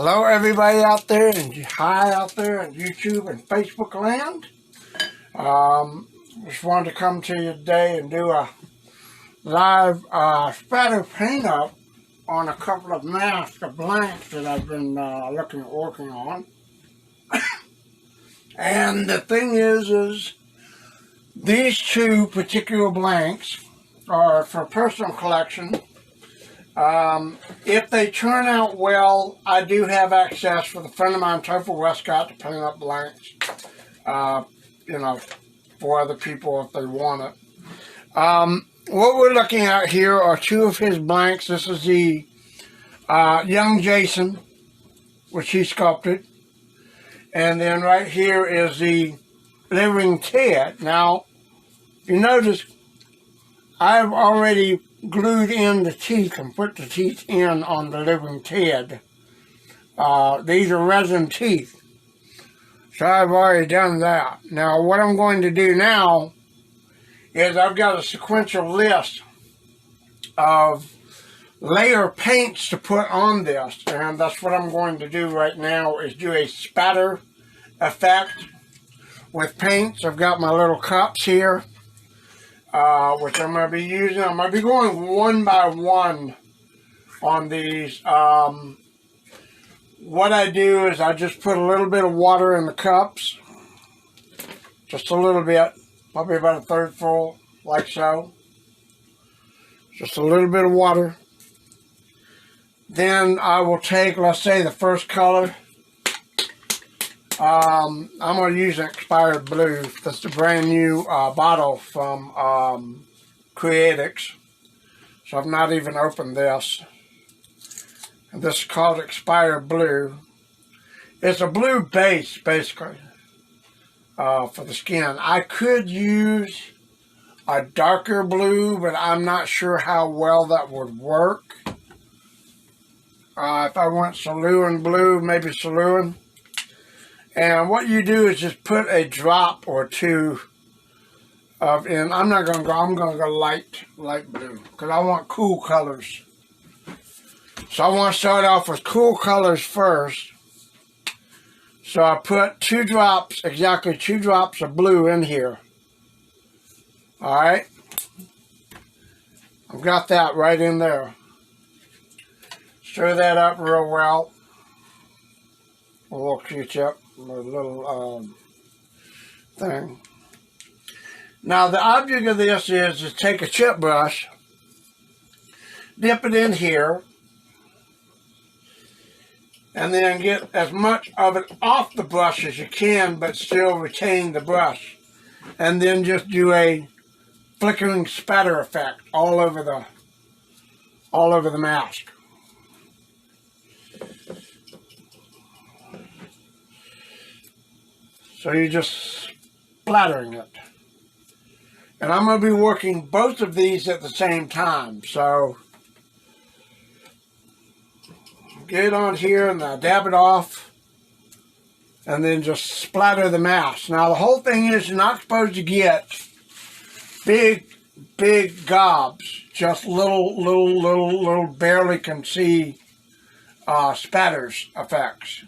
Hello everybody out there and hi out there on YouTube and Facebook land. Just wanted to come to you today and do a live spatter paint up on a couple of masks of blanks that I've been working on. And the thing is these two particular blanks are for personal collection. If they turn out well, I do have access for the friend of mine, Topher Westcott, to paint up blanks, for other people if they want it. What we're looking at here are two of his blanks. This is the young Jason, which he sculpted. And then right here is the living Ted. Now, you notice I've already glued in the teeth and put the teeth in on the living Ted. These are resin teeth. So I've already done that. Now what I'm going to do now is I've got a sequential list of layer paints to put on this. And that's what I'm going to do right now, is do a spatter effect with paints. I've got my little cups here, which I'm going to be using. I'm going to be going one by one on these. What I do is I just put a little bit of water in the cups. Just a little bit. Probably about a third full, like so. Just a little bit of water. Then I will take, let's say, the first color. I'm going to use an expired blue. That's a brand new bottle from Createx. So I've not even opened this. And this is called expired blue. It's a blue base, basically, for the skin. I could use a darker blue, but I'm not sure how well that would work. If I went Cerulean blue, maybe Cerulean. And what you do is just put a drop or two of in. I'm going to go light blue, because I want cool colors. So I want to start off with cool colors first. So I put exactly two drops of blue in here. Alright. I've got that right in there. Stir that up real well. A little Q-tip, a little thing. Now the object of this is to take a chip brush, dip it in here, and then get as much of it off the brush as you can, but still retain the brush. And then just do a flickering spatter effect all over the mask. So you're just splattering it. And I'm going to be working both of these at the same time. So get it on here and I dab it off. And then just splatter the mask. Now the whole thing is you're not supposed to get big gobs. Just little barely can see spatters effects.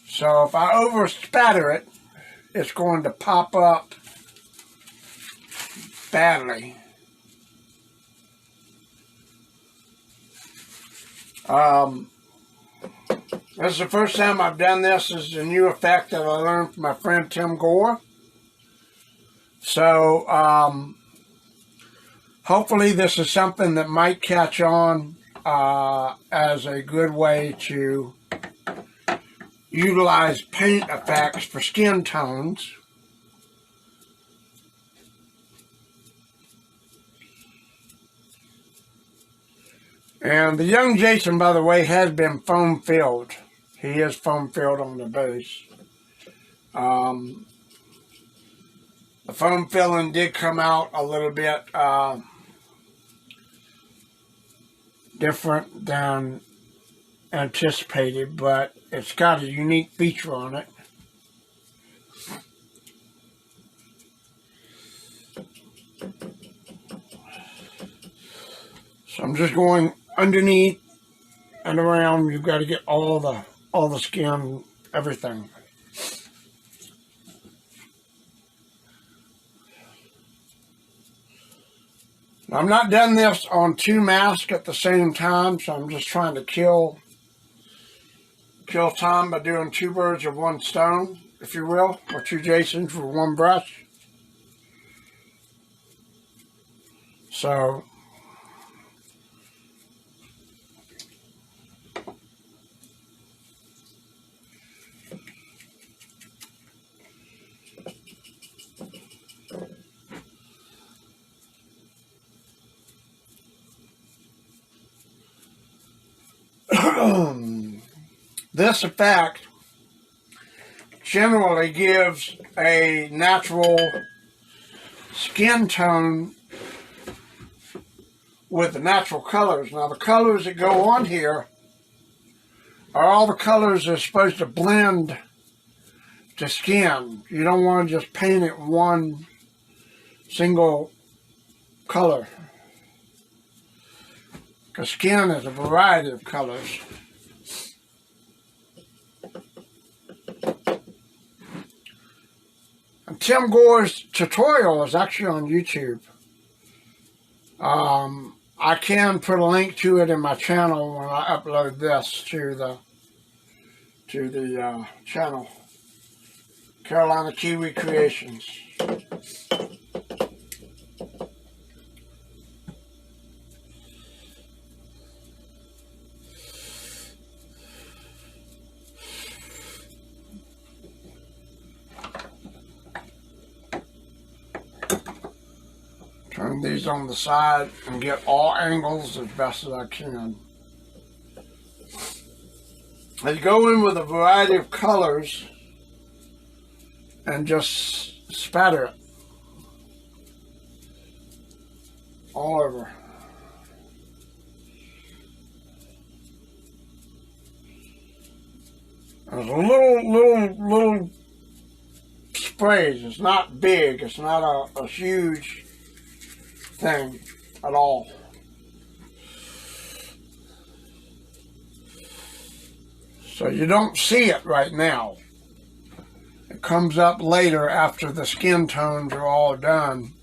So if I over spatter it, it's going to pop up badly. This is the first time I've done this. This is a new effect that I learned from my friend Tim Gore. So hopefully this is something that might catch on as a good way to utilize paint effects for skin tones. And the young Jason, by the way, has been foam filled. He is foam filled on the base. The foam filling did come out a little bit different than anticipated, but it's got a unique feature on it. So I'm just going underneath and around. You've got to get all the skin, everything. I'm not done this on 2 masks at the same time, so I'm just trying to kill time by doing 2 birds with 1 stone, if you will, or 2 Jasons with 1 brush. So this effect generally gives a natural skin tone with the natural colors. Now the colors that go on here are all the colors that are supposed to blend to skin. You don't want to just paint it one single color, because skin is a variety of colors. And Tim Gore's tutorial is actually on YouTube. I can put a link to it in my channel when I upload this to the channel. Carolina Kiwi Creations. Turn these on the side and get all angles as best as I can. I go in with a variety of colors and just spatter it all over. There's a little sprays. It's not big. It's not a huge thing at all. So you don't see it right now. It comes up later after the skin tones are all done.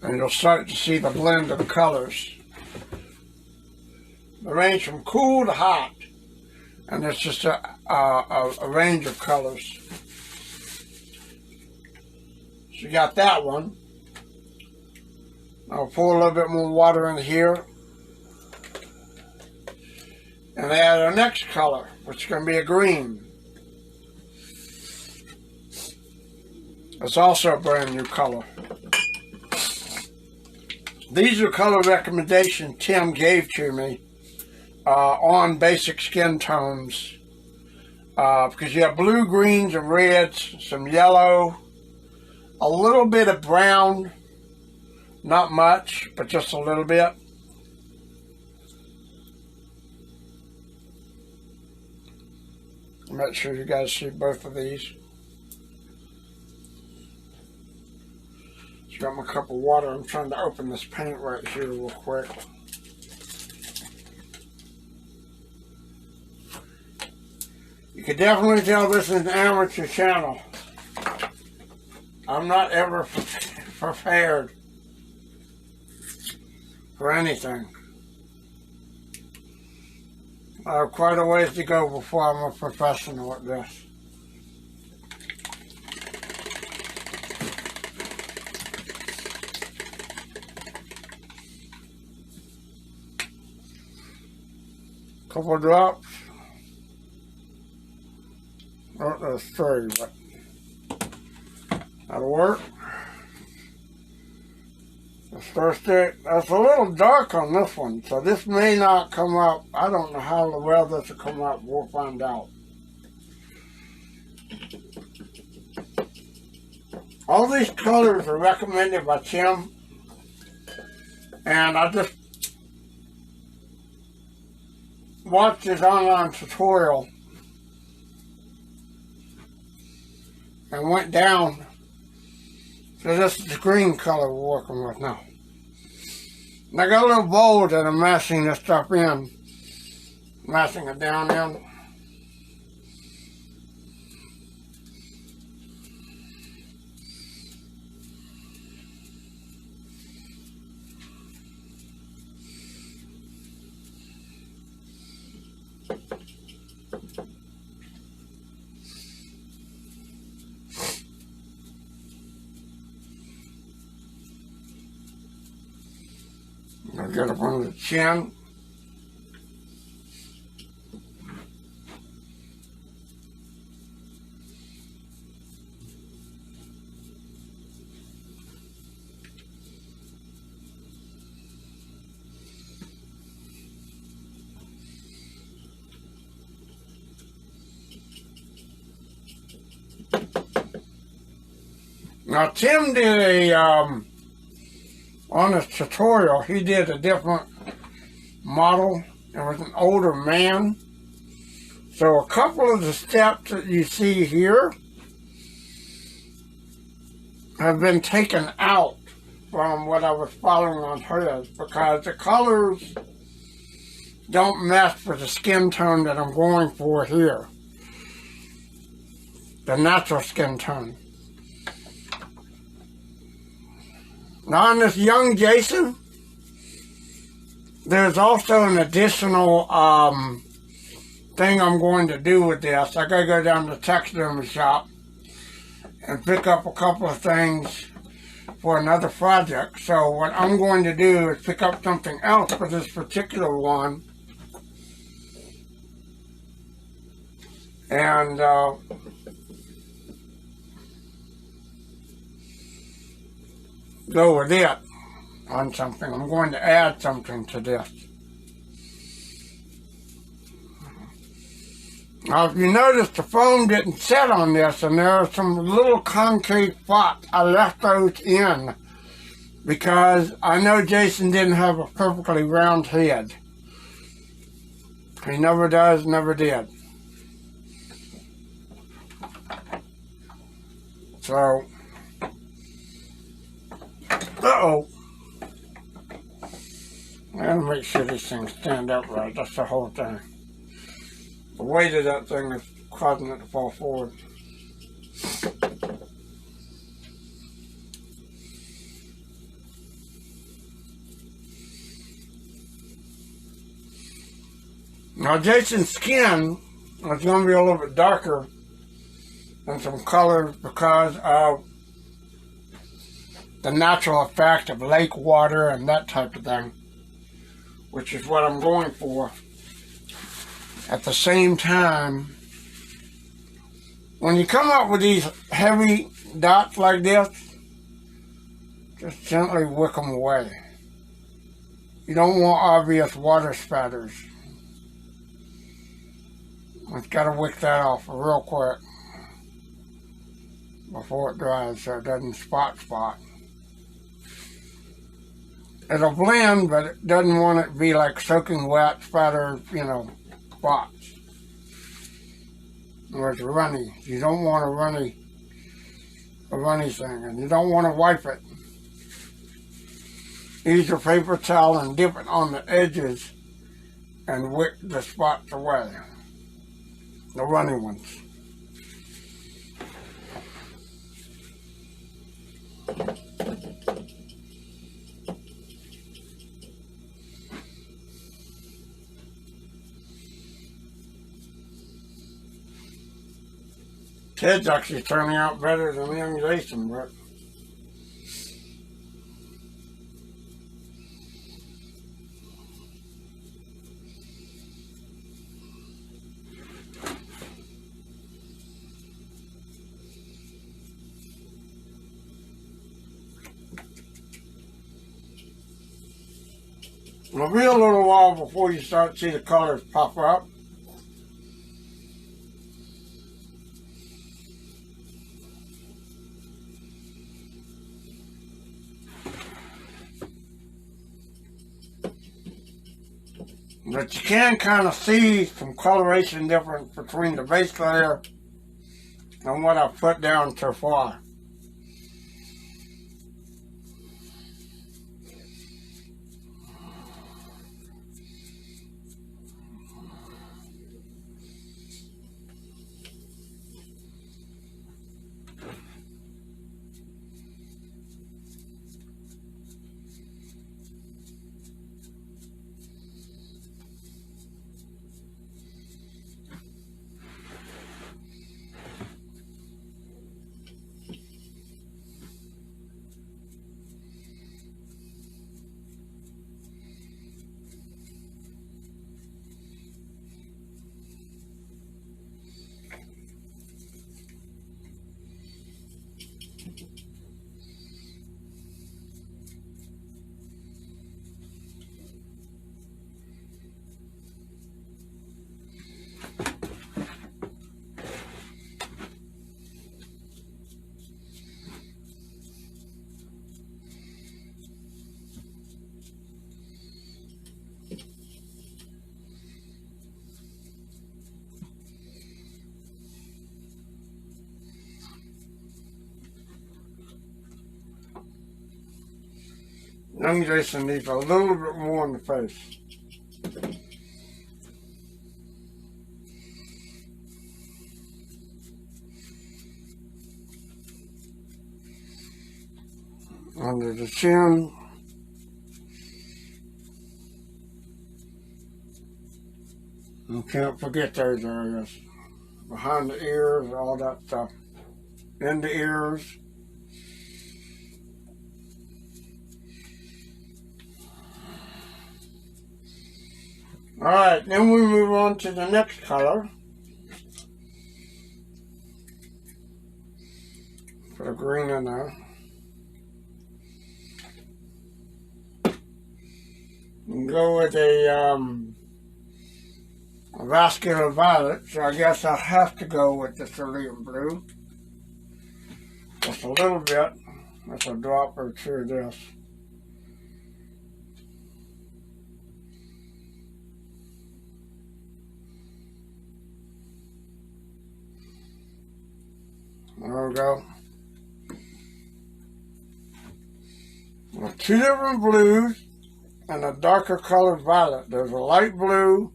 And you'll start to see the blend of the colors. They range from cool to hot. And it's just a range of colors. So you got that one. I'll pour a little bit more water in here. And add our next color, which is going to be a green. It's also a brand new color. These are color recommendations Tim gave to me on basic skin tones. Because you have blue, greens, and reds, some yellow, a little bit of brown, not much, but just a little bit. Make sure you guys see both of these. Just got my cup of water. I'm trying to open this paint right here real quick. You can definitely tell this is an amateur channel. I'm not ever prepared for anything. I have quite a ways to go before I'm a professional at this. Couple of drops. Oh, there's 3, but that'll work. That's a little dark on this one, so this may not come up. I don't know how well this will come up. We'll find out. All these colors are recommended by Tim, and I just watched his online tutorial and went down. So this is the green color we're working with now. And I got a little bowl that I'm mashing this stuff in. Mashing it down in. I'll get up on the chin. Now Tim did a, on his tutorial, he did a different model. It was an older man. So a couple of the steps that you see here have been taken out from what I was following on hers because the colors don't match with the skin tone that I'm going for here. The natural skin tone. Now on this young Jason, there's also an additional thing I'm going to do with this. I gotta go down to the taxidermy shop and pick up a couple of things for another project. So what I'm going to do is pick up something else for this particular one. And go with it on something. I'm going to add something to this. Now if you notice, the foam didn't set on this, and there are some little concave spots. I left those in because I know Jason didn't have a perfectly round head. He never does, never did. So, uh-oh. I gotta make sure these things stand up right. That's the whole thing. The weight of that thing is causing it to fall forward. Now Jason's skin is going to be a little bit darker than some colors because of the natural effect of lake water and that type of thing, which is what I'm going for. At the same time, when you come up with these heavy dots like this, just gently wick them away. You don't want obvious water spatters. I've got to wick that off real quick before it dries so it doesn't spot. It'll blend, but it doesn't want it to be like soaking wet, spatter, you know, spots. Or it's runny. You don't want a runny thing, and you don't want to wipe it. Use your paper towel and dip it on the edges and wick the spots away. The runny ones. Ted's actually turning out better than young Jason, but it'll be a little while before you start to see the colors pop up. But you can kind of see some coloration difference between the base layer and what I've put down so far. Young Jason needs a little bit more in the face. Under the chin. You can't forget those areas. Behind the ears, all that stuff. In the ears. Alright, then we move on to the next color. Put a green in there. You can go with a vascular violet, so I guess I'll have to go with the cerulean blue. Just a little bit. That's a drop or two of this. There we go. Well, two different blues and a darker colored violet. There's a light blue,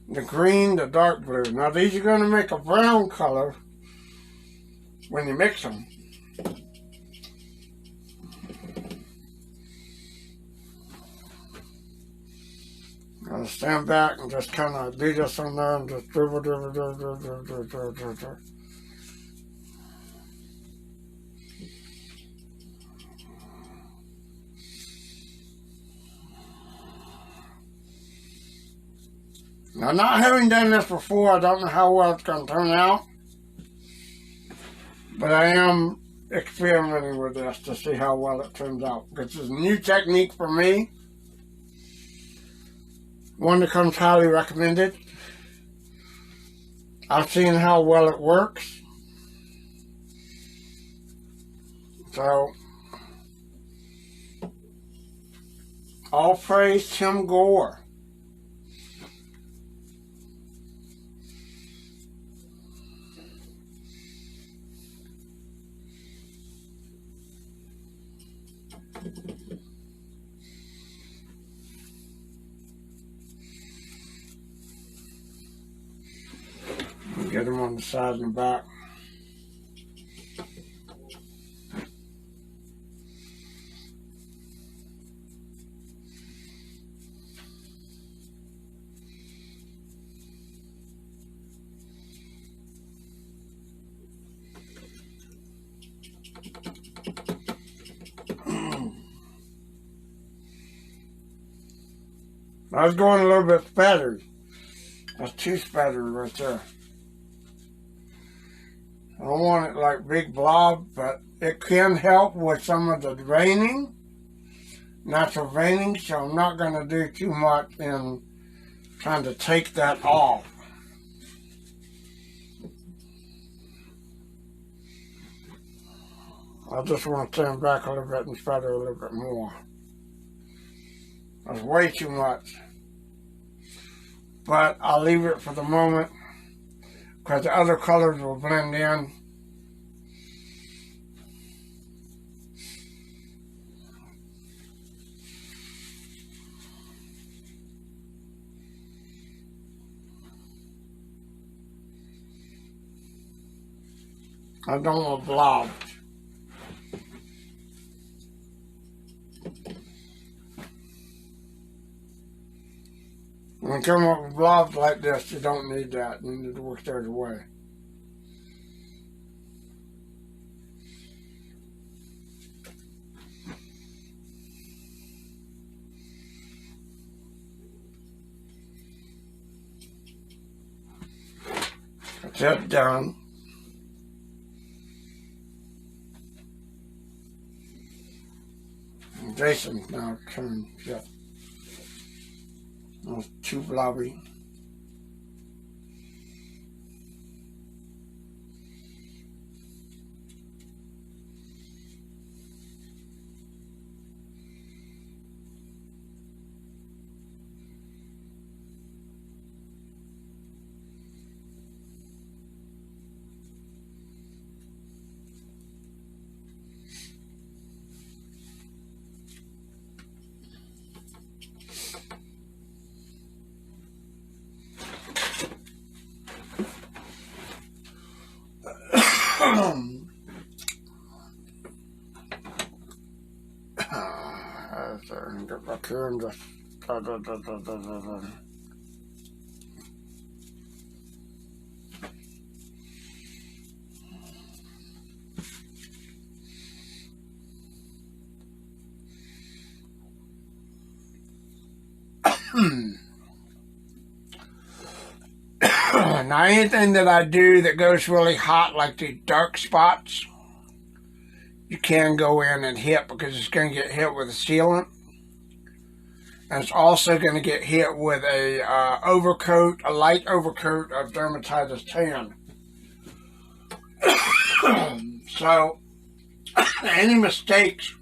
the green, the dark blue. Now these are going to make a brown color when you mix them. I'll stand back and just kind of do this on there and just dribble. Now, not having done this before, I don't know how well it's going to turn out. But I am experimenting with this to see how well it turns out. This is a new technique for me. One that comes highly recommended. I've seen how well it works. So, all praise Tim Gore. Get them on the side and the back. I was going a little bit spattered. That's too spattered right there. I don't want it like big blob, but it can help with some of the veining, natural veining, so I'm not going to do too much in trying to take that off. I just want to stand back a little bit and spatter a little bit more. That's way too much. But I'll leave it for the moment because the other colors will blend in. I don't want blobs. When you come up with blobs like this, you don't need that. You need to work those away. That's it done. And Jason's now turned shut. That was too blobby. Get back here and just now anything that I do that goes really hot, like the dark spots, you can go in and hit, because it's going to get hit with a sealant. And it's also going to get hit with a overcoat, a light overcoat of dermatitis tan. So, any mistakes,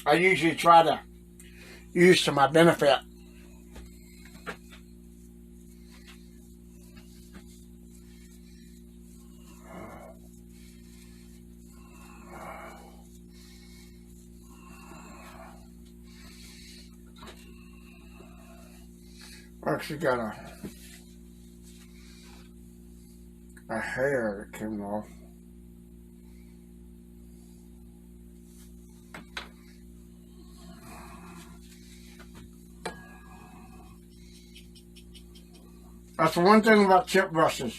I usually try to use to my benefit. Actually got a hair that came off. That's the one thing about chip brushes.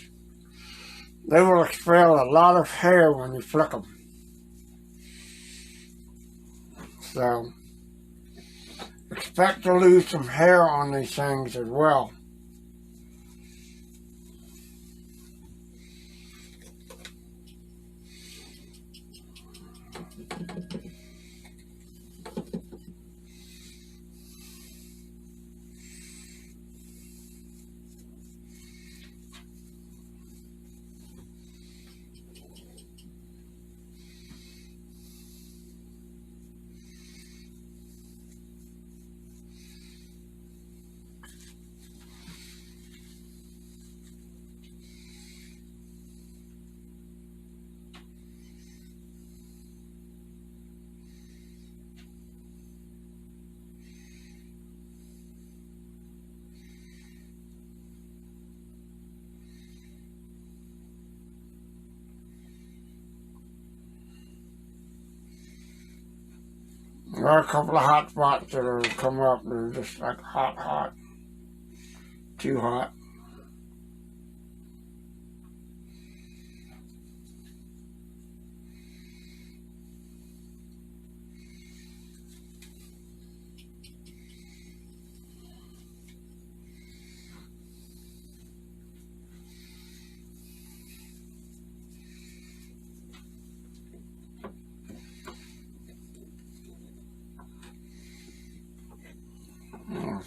They will expel a lot of hair when you flick them. So, expect to lose some hair on these things as well. There are a couple of hot spots that are come up. They're just like hot. Too hot.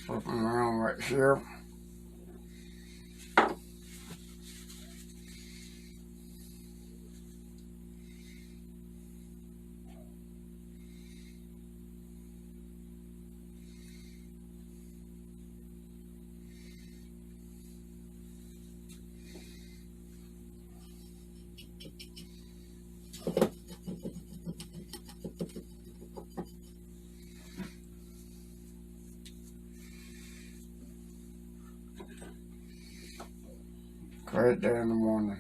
Flipping around right here. Right there in the morning.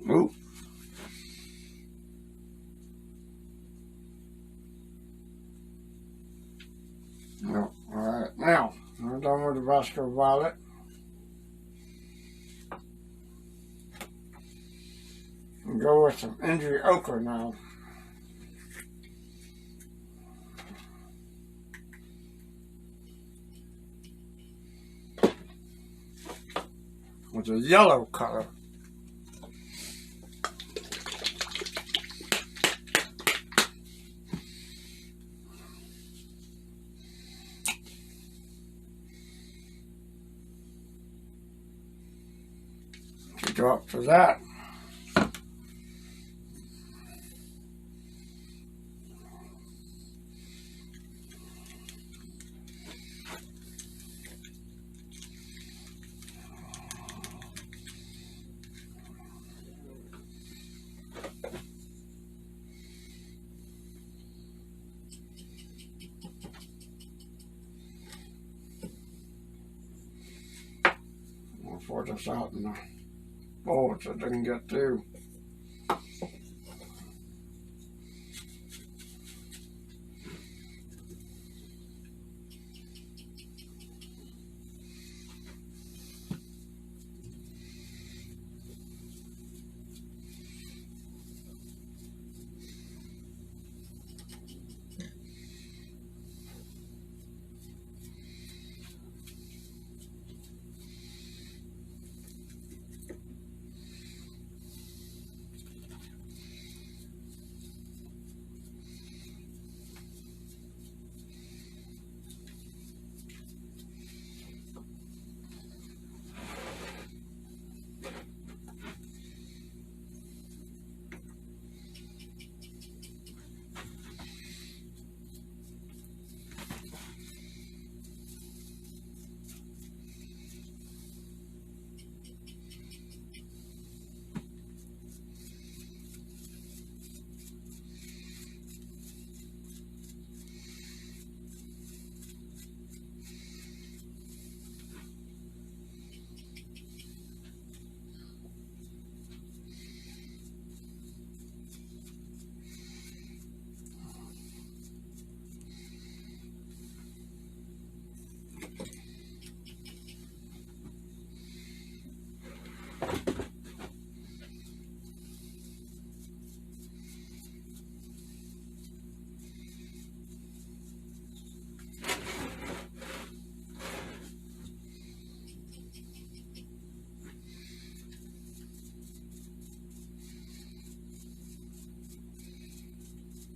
Oop. No. Alright, now, I'm done with the vascular violet. And go with some injury ochre now. With a yellow color. To drop to that. pour this out in the bowl so they can get through.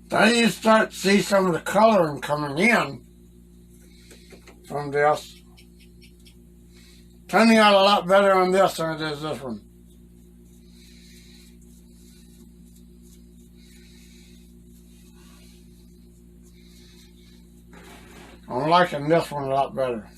Then you start to see some of the coloring coming in from this. Turning out a lot better on this than it is this one. I'm liking this one a lot better.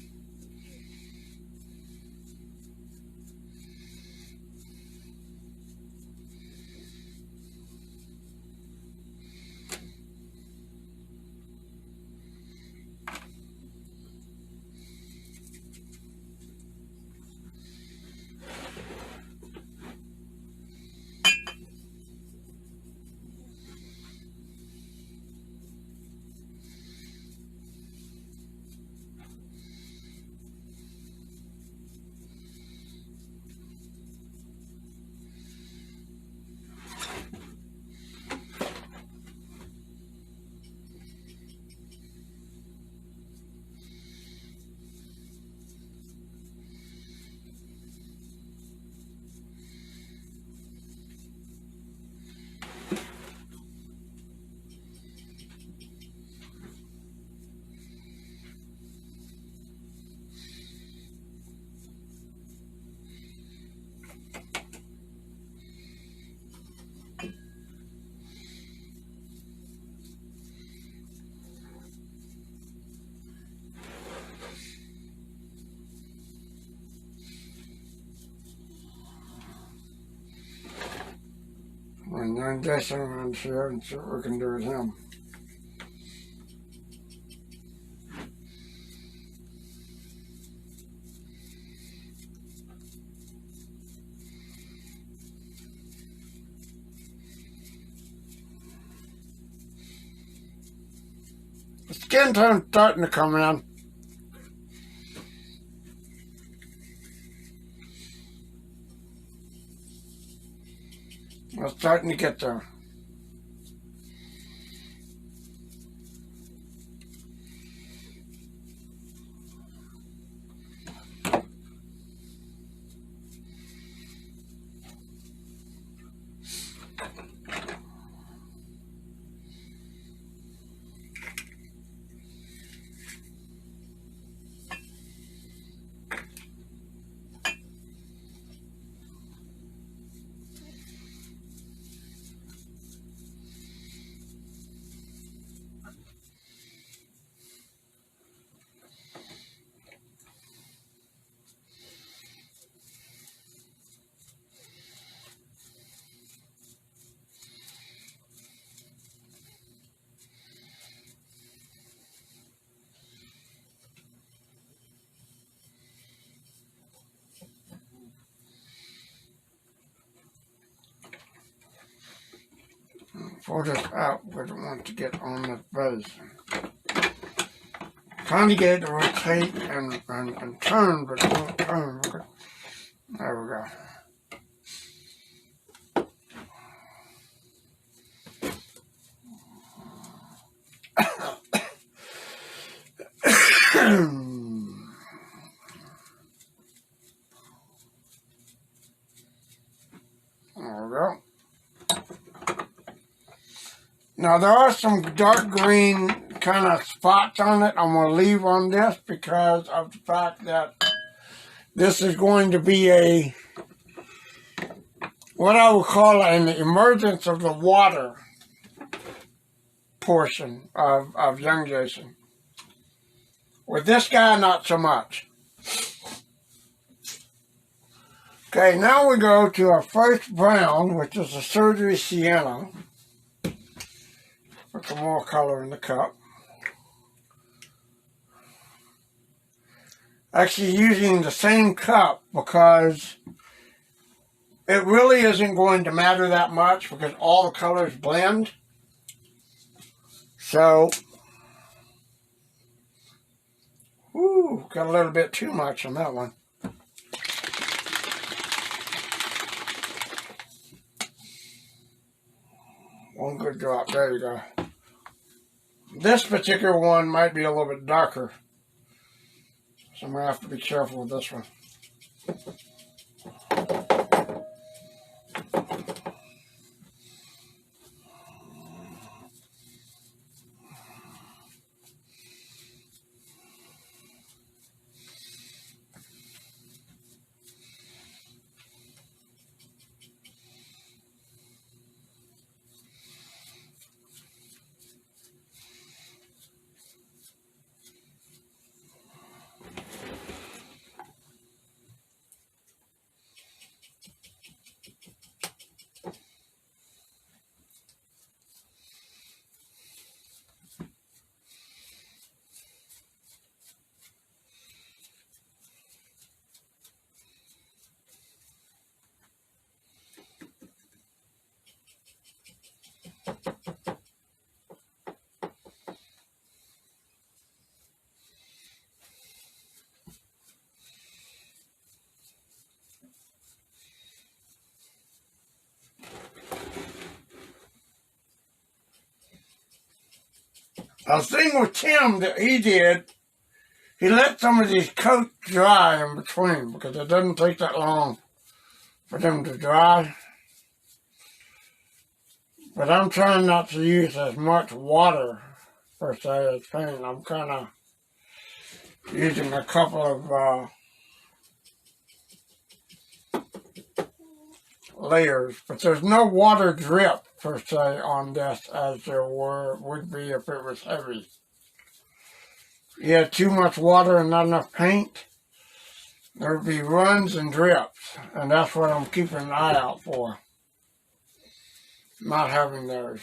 And then Jason around here and see what we can do with him. The skin tone's starting to come in. It's starting to get there. pull this out because I want to get on the base. Trying to get it to rotate and turn, but it won't turn. There we go. There we go. Now there are some dark green kind of spots on it I'm going to leave on this because of the fact that this is going to be a, what I would call an emergence of the water portion of Young Jason. With this guy, not so much. Okay, now we go to our first brown, which is a surgery sienna. Put some more color in the cup. Actually using the same cup because it really isn't going to matter that much because all the colors blend. So, whoo, got a little bit too much on that one. One good drop, there you go. This particular one might be a little bit darker. So I'm going to have to be careful with this one. The thing with Tim that he did, he let some of these coats dry in between because it doesn't take that long for them to dry. But I'm trying not to use as much water per se as paint. I'm kind of using a couple of layers, but there's no water drip per se on this as there would be if it was heavy. If you had too much water and not enough paint, there would be runs and drips, and that's what I'm keeping an eye out for. Not having those.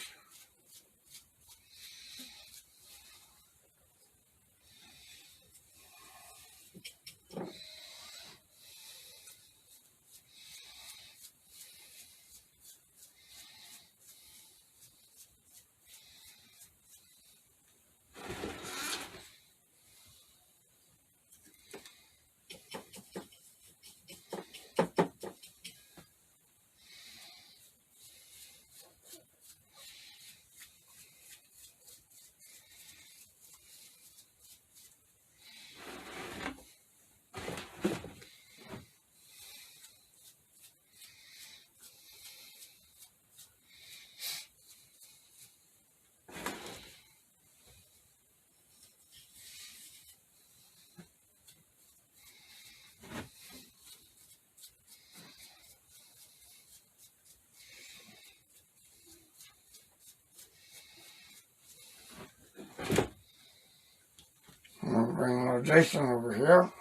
I'm going to bring little Jason over here.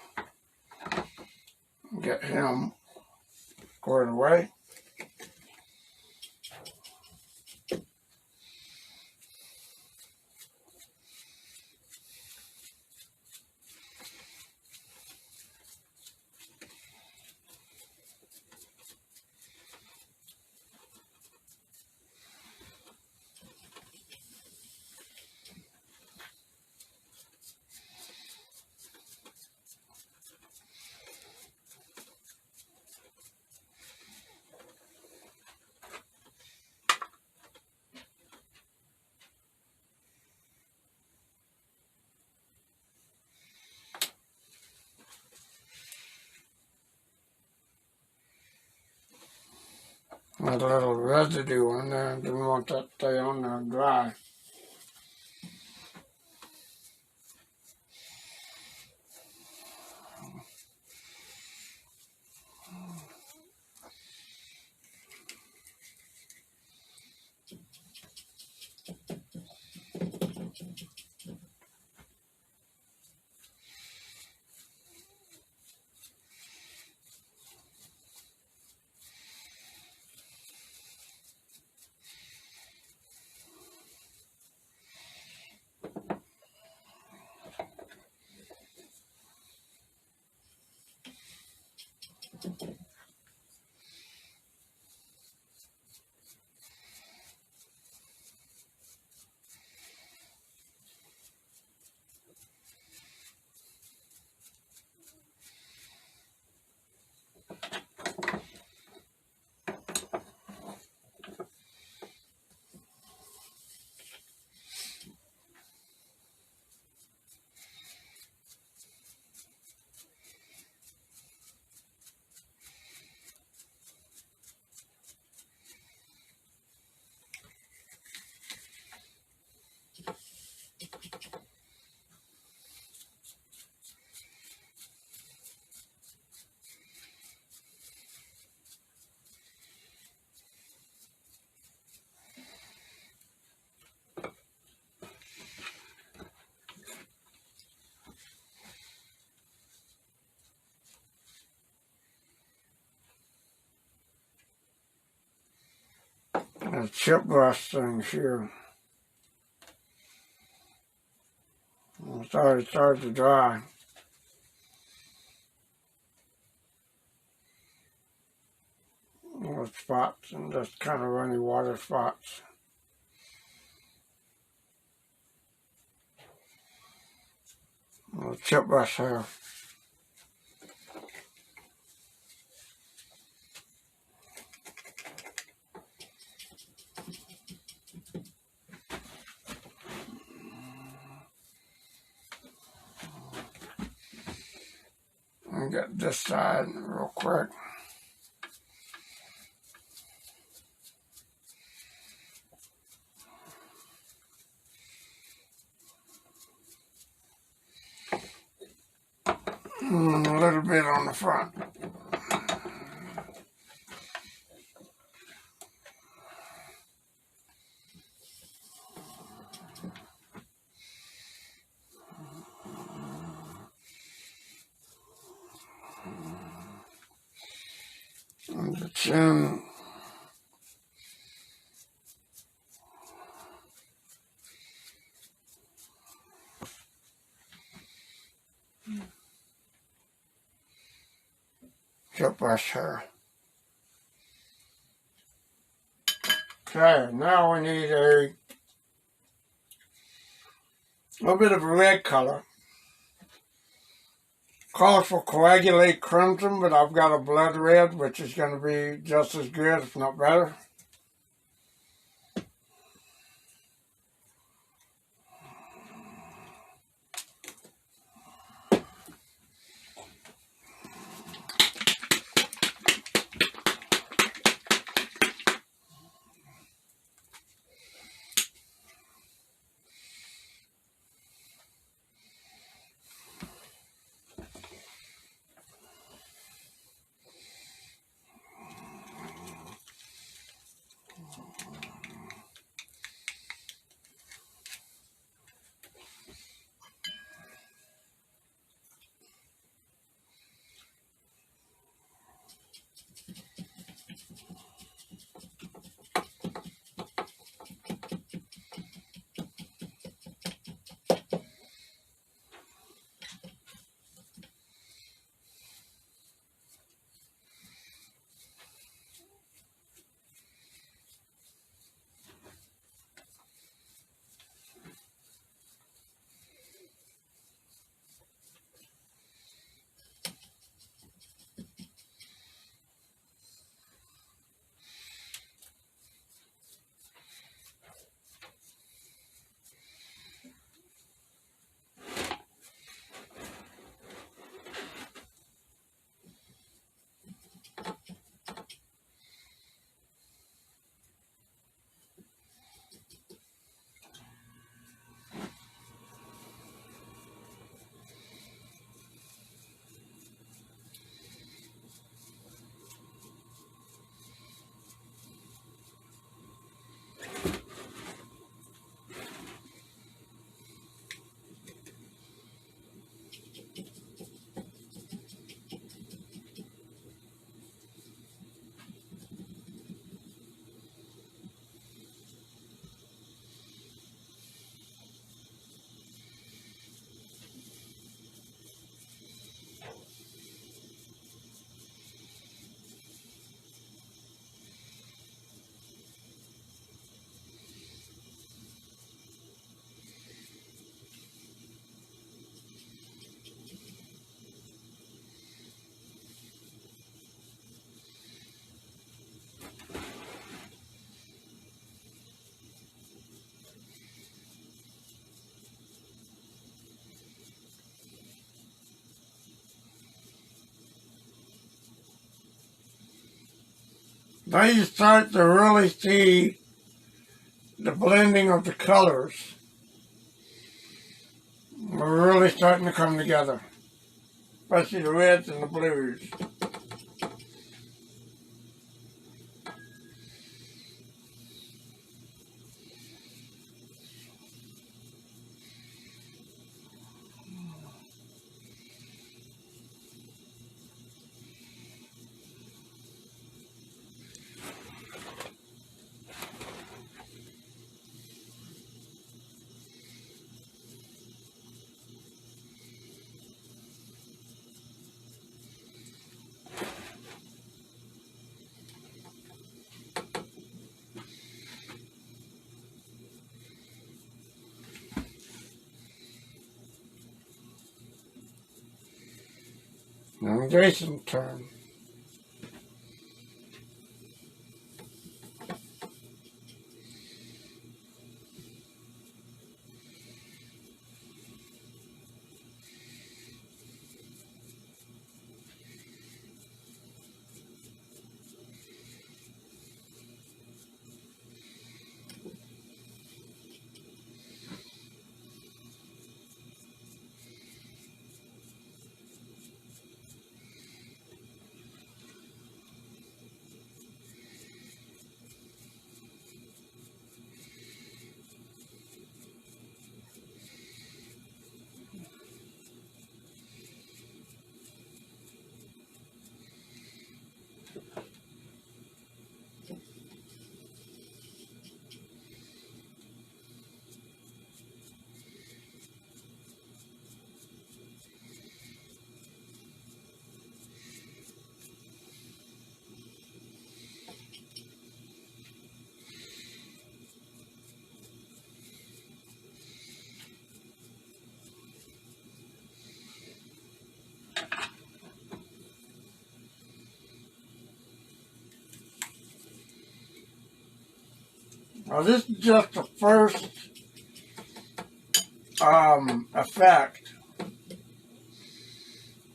Get him squared away. Had a little residue on there. Didn't want that to stay on there dry. A chip brush thing here. It's already started to dry. Little spots and just kind of runny water spots. Little chip brush here. And get this side real quick. And a little bit on the front. And the chin. Chip brush here. Okay, now we need a little bit of a red color. Calls for coagulate crimson, but I've got a blood red, which is going to be just as good, if not better. Now you start to really see the blending of the colors. We're really starting to come together, especially the reds and the blues. Now Jason's turn. Now this is just the first effect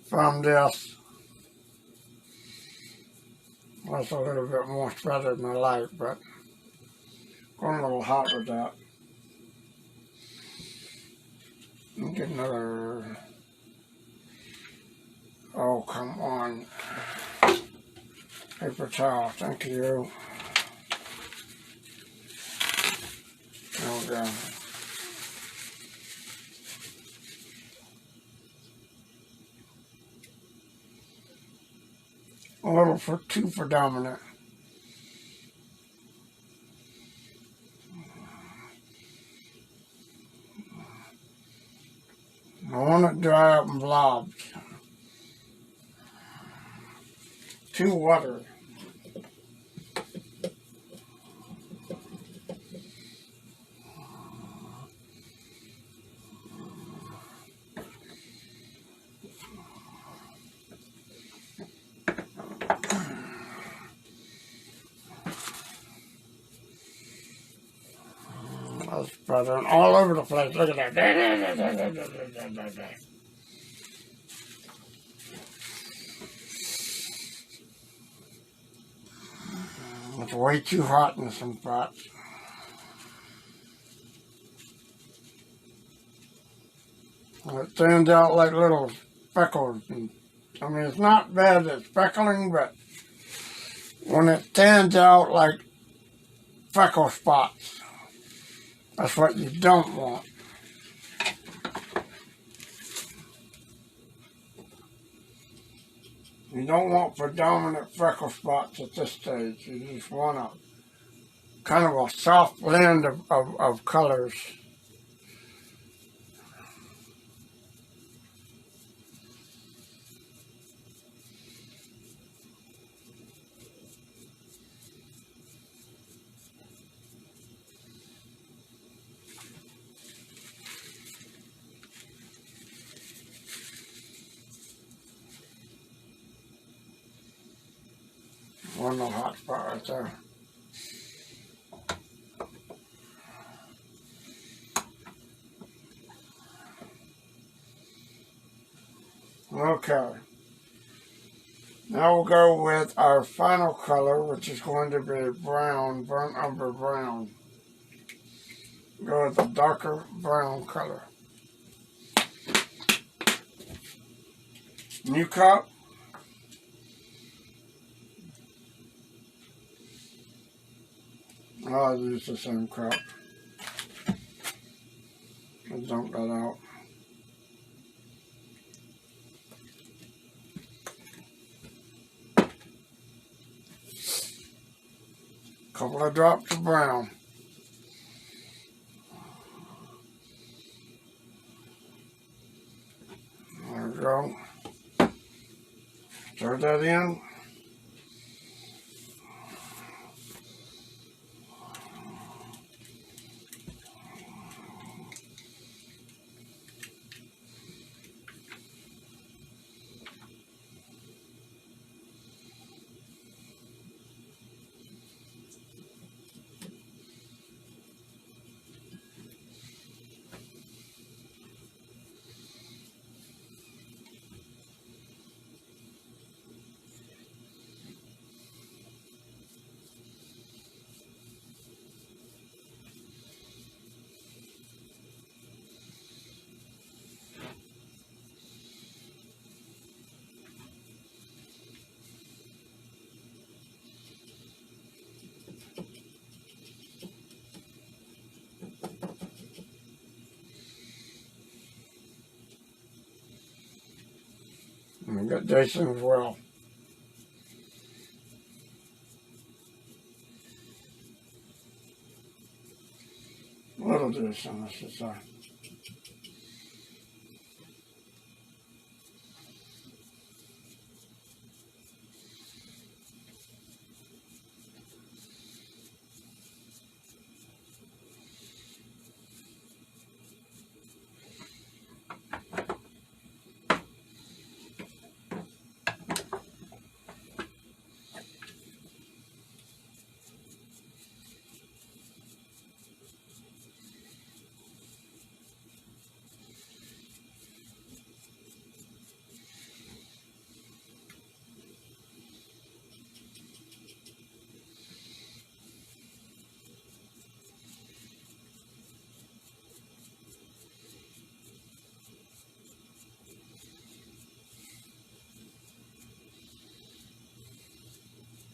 from this. That's a little bit more spread than I like, but going a little hot with that. Let me get another. Oh, come on. Paper towel, thank you. There we go. A little for too predominant. I want it dry up in blobs. Too watery. That's spreading all over the place. Look at that. It's way too hot in some spots. It stands out like little speckles. I mean, it's not bad at speckling, but when it stands out like freckle spots, that's what you don't want. You don't want predominant freckle spots at this stage. You just want a kind of a soft blend of colors. One little hot spot right there. Okay. Now we'll go with our final color, which is going to be brown, burnt umber brown. Go with a darker brown color. New cup. I'll use the same cup. I'll dump that out. Couple of drops of brown. There we go. Stir that in. And we got Jason as well. A little Jason, I should say.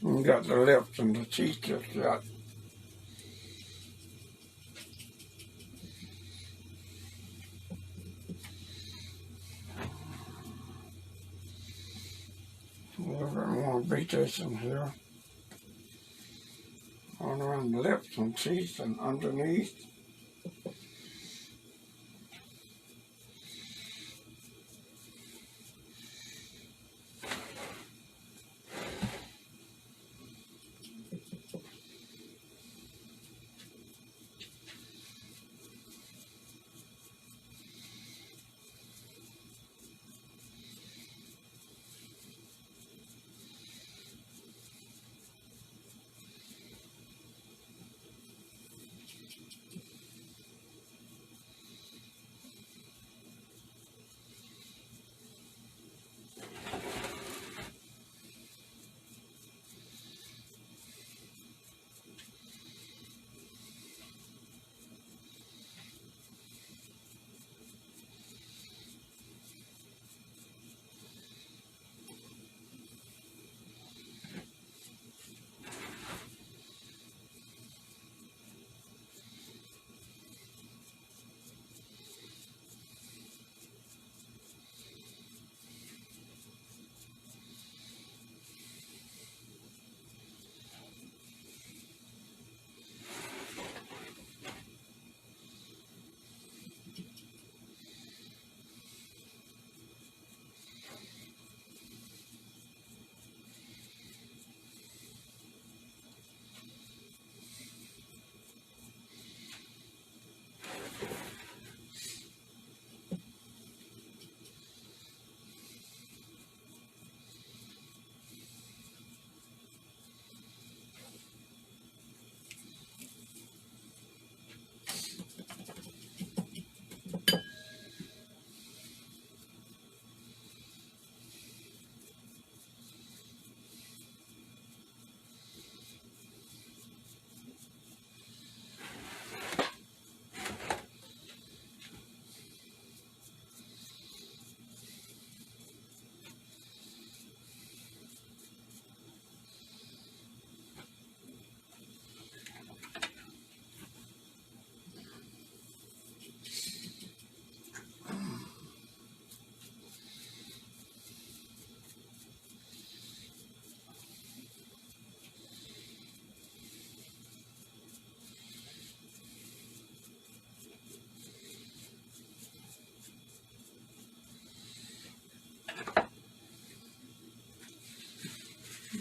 And got the lips and the teeth just got. A little bit more beat this in here. On around the lips and teeth and underneath.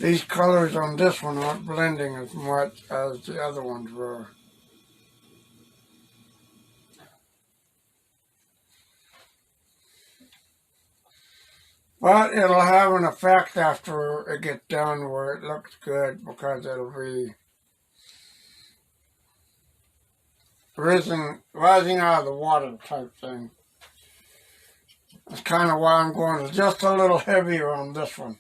These colors on this one aren't blending as much as the other ones were. But it'll have an effect after it gets done where it looks good because it'll be rising out of the water type thing. That's kind of why I'm going just a little heavier on this one.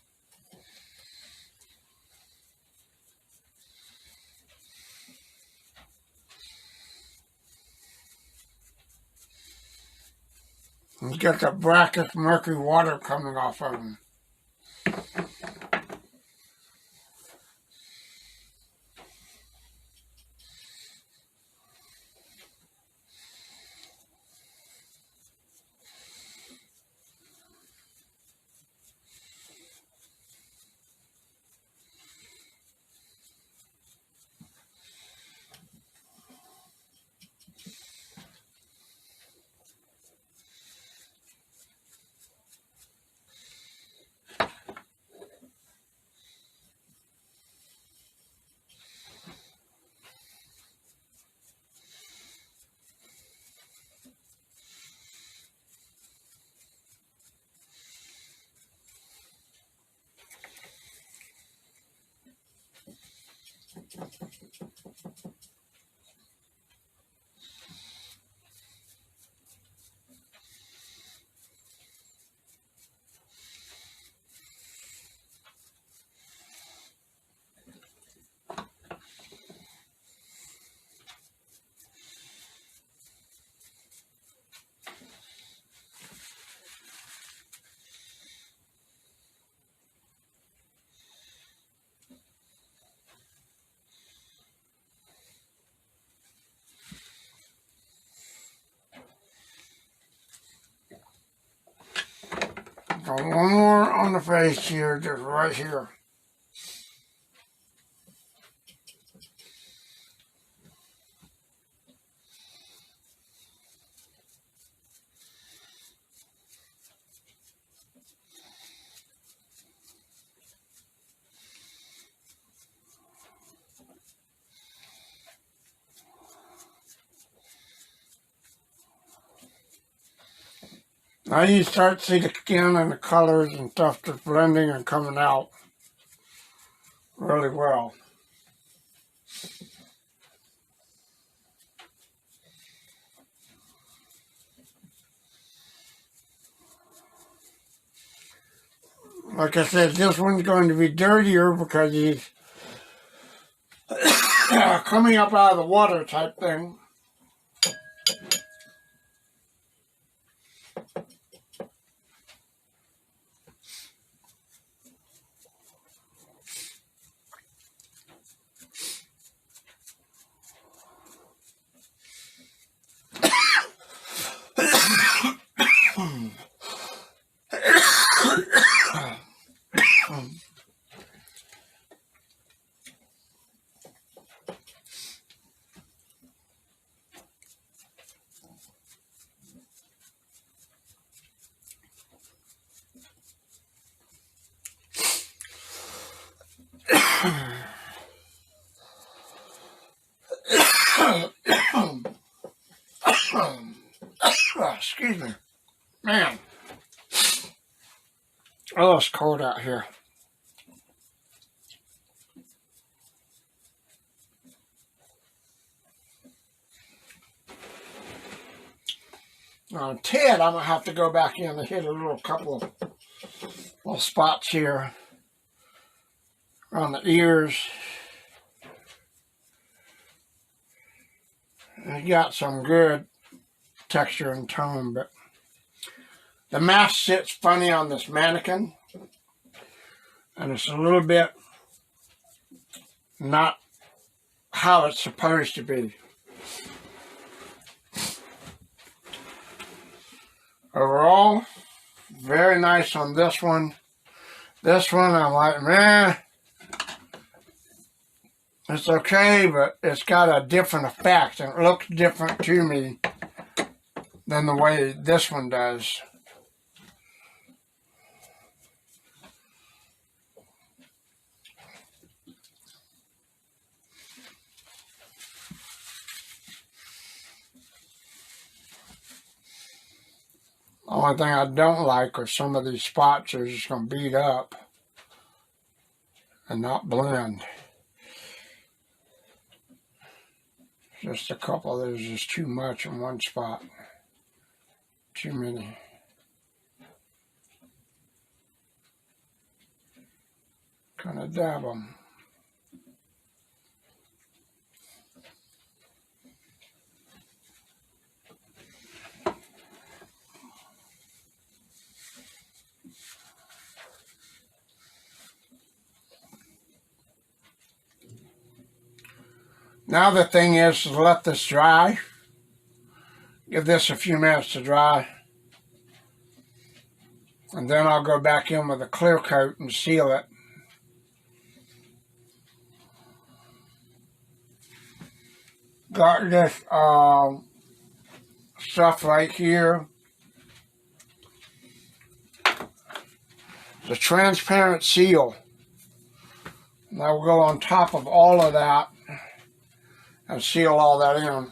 And get the brackish murky water coming off of them. Got one more on the face here, just right here. Now you start to see the skin and the colors and stuff just blending and coming out really well. Like I said, this one's going to be dirtier because he's coming up out of the water type thing. Excuse me. Man. Oh, it's cold out here. On Ted, I'm going to have to go back in and hit a couple of little spots here around the ears. And you got some good texture and tone, but the mask sits funny on this mannequin, and it's a little bit not how it's supposed to be. Overall, very nice on this one. This one, I'm like, man, it's okay, but it's got a different effect, and it looks different to me than the way this one does. Only thing I don't like are some of these spots are just going to beat up and not blend. Just a couple of those is too much in one spot. Too many. Kind of dab them. Now the thing is to let this dry. Give this a few minutes to dry. And then I'll go back in with a clear coat and seal it. Got this stuff right here. The transparent seal. That will go on top of all of that and seal all that in.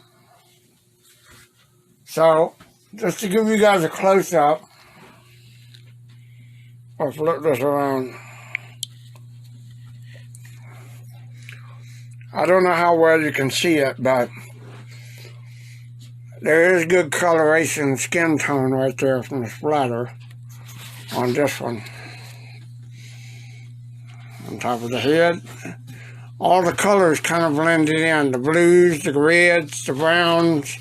So, just to give you guys a close-up, I'll flip this around. I don't know how well you can see it, but there is good coloration skin tone right there from the splatter on this one. On top of the head. All the colors kind of blended in. The blues, the reds, the browns.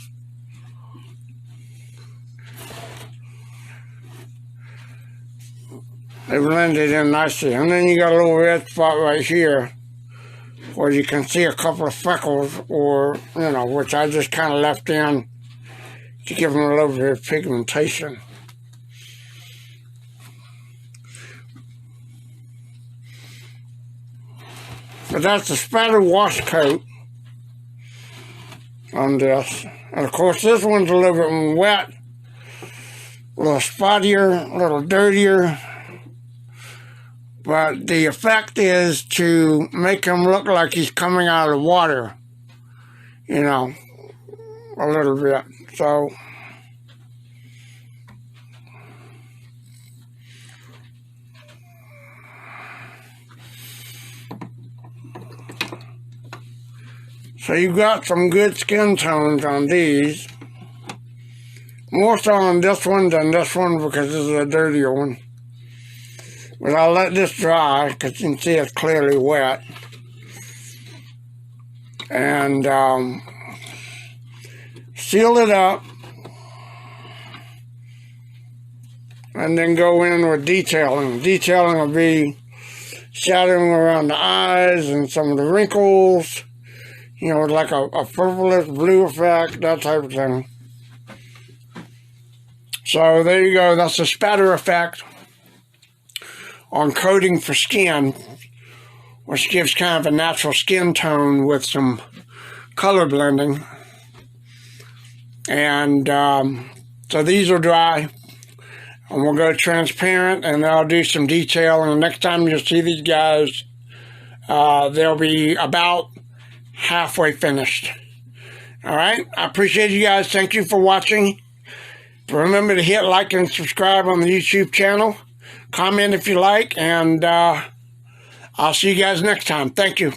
They blended in nicely. And then you got a little red spot right here where you can see a couple of freckles, or, you know, which I just kind of left in to give them a little bit of pigmentation. But that's the Splatter wash coat on this. And of course this one's a little bit wet, a little spottier, a little dirtier. But the effect is to make him look like he's coming out of the water, you know, a little bit. So you've got some good skin tones on these. More so on this one than this one because this is a dirtier one. But I'll let this dry because you can see it's clearly wet. And seal it up. And then go in with detailing. Detailing will be shadowing around the eyes and some of the wrinkles. You know, like a purplish blue effect, that type of thing. So there you go. That's the Splatter effect on coating for skin, which gives kind of a natural skin tone with some color blending. And so these are dry. And we'll go transparent, and I'll do some detail. And the next time you'll see these guys, they'll be about halfway finished. All right, I appreciate you guys. Thank you for watching. Remember to hit like and subscribe on the YouTube channel. Comment if you like, and I'll see you guys next time. Thank you.